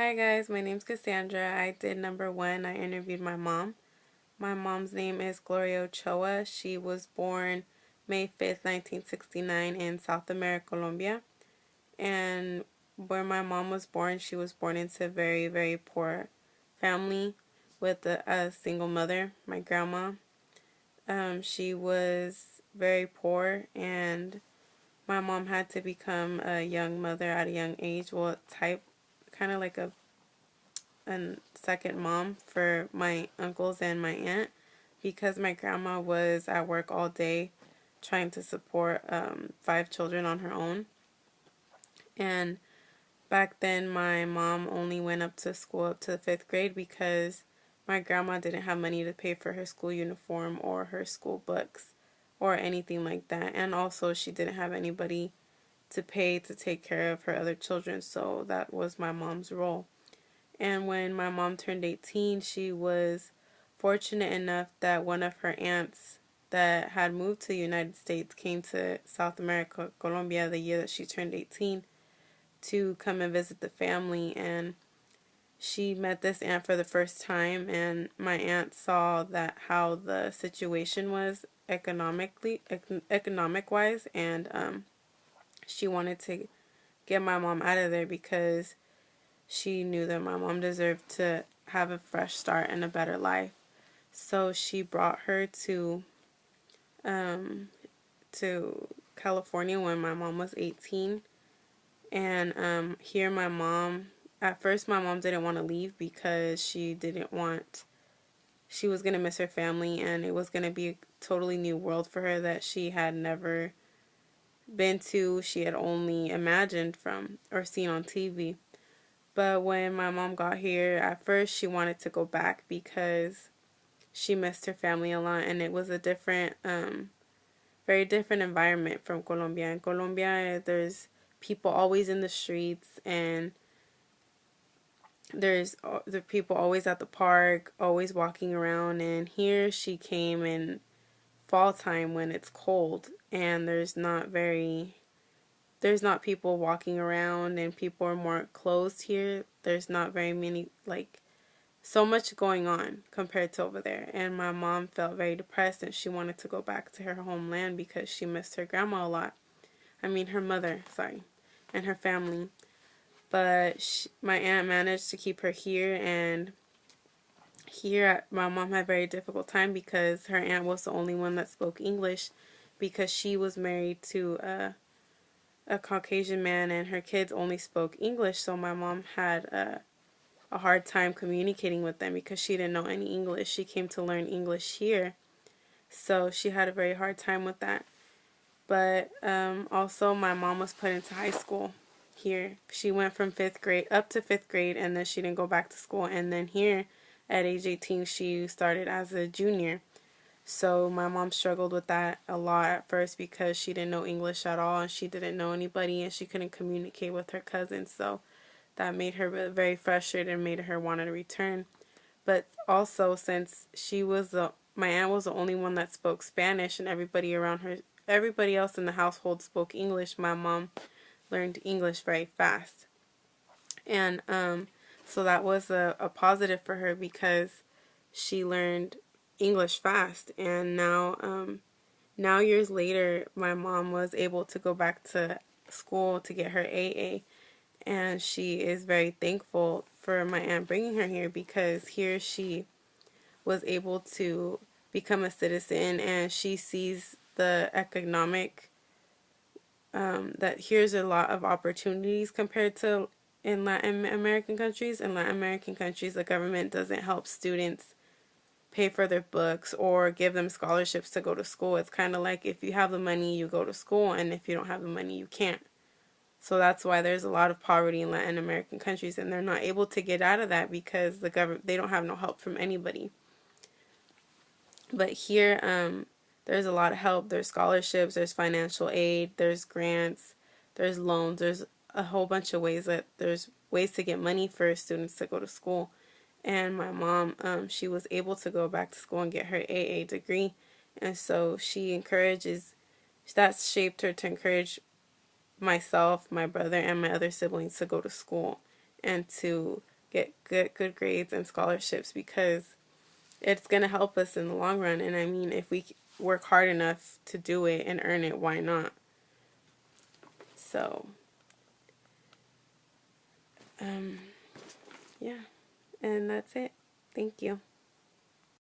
Hi guys, my name's Cassandra. I did number one. I interviewed my mom. My mom's name is Gloria Ochoa. She was born May 5th, 1969 in South America, Colombia. And where my mom was born, she was born into a very, very poor family with a single mother, my grandma. She was very poor, and my mom had to become a young mother at a young age. Well, kind of like a second mom for my uncles and my aunt, because my grandma was at work all day trying to support five children on her own. And back then my mom only went up to school up to the fifth grade because my grandma didn't have money to pay for her school uniform or her school books or anything like that. And also she didn't have anybody to pay to take care of her other children, so that was my mom's role. And when my mom turned 18, she was fortunate enough that one of her aunts that had moved to the United States came to South America, Colombia, the year that she turned 18 to come and visit the family. And she met this aunt for the first time, and my aunt saw that how the situation was economic wise, and she wanted to get my mom out of there because she knew that my mom deserved to have a fresh start and a better life. So she brought her um, to California when my mom was 18. And here at first my mom didn't want to leave because she was going to miss her family, and it was going to be a totally new world for her that she had never been to. She had only imagined from or seen on TV. But when my mom got here, at first she wanted to go back because she missed her family a lot, and it was a very different environment from Colombia. In Colombia, there's people always in the streets, and there's the people always at the park, always walking around. And here she came in fall time when it's cold, and there's not people walking around, and people are more closed here. There's not very many, so much going on compared to over there. And my mom felt very depressed, and she wanted to go back to her homeland because she missed her grandma a lot. I mean, her mother, sorry, and her family. But my aunt managed to keep her here, and my mom had a very difficult time because her aunt was the only one that spoke English, because she was married to a Caucasian man, and her kids only spoke English. So my mom had a hard time communicating with them because she didn't know any English. She came to learn English here, so she had a very hard time with that. But also my mom was put into high school here. She went from fifth grade up to fifth grade, and then she didn't go back to school. And then here at age 18 she started as a junior. So my mom struggled with that a lot at first because she didn't know English at all, and she didn't know anybody, and she couldn't communicate with her cousins. So that made her very frustrated and made her want to return. But also, since my aunt was the only one that spoke Spanish, and everybody else in the household spoke English, my mom learned English very fast. And so that was a positive for her because she learned English fast. And now years later, my mom was able to go back to school to get her AA, and she is very thankful for my aunt bringing her here, because here she was able to become a citizen, and she sees the economic that here's a lot of opportunities compared to in Latin American countries. In Latin American countries, the government doesn't help students pay for their books or give them scholarships to go to school. It's kind of like if you have the money, you go to school, and if you don't have the money, you can't. So that's why there's a lot of poverty in Latin American countries, and they're not able to get out of that because they don't have no help from anybody. But here, there's a lot of help. There's scholarships, there's financial aid, there's grants, there's loans, there's a whole bunch of there's ways to get money for students to go to school. And my mom, she was able to go back to school and get her AA degree, and so that shaped her to encourage myself, my brother, and my other siblings to go to school and to get good grades and scholarships, because it's going to help us in the long run. And I mean, if we work hard enough to do it and earn it, why not? So, yeah. And that's it. Thank you.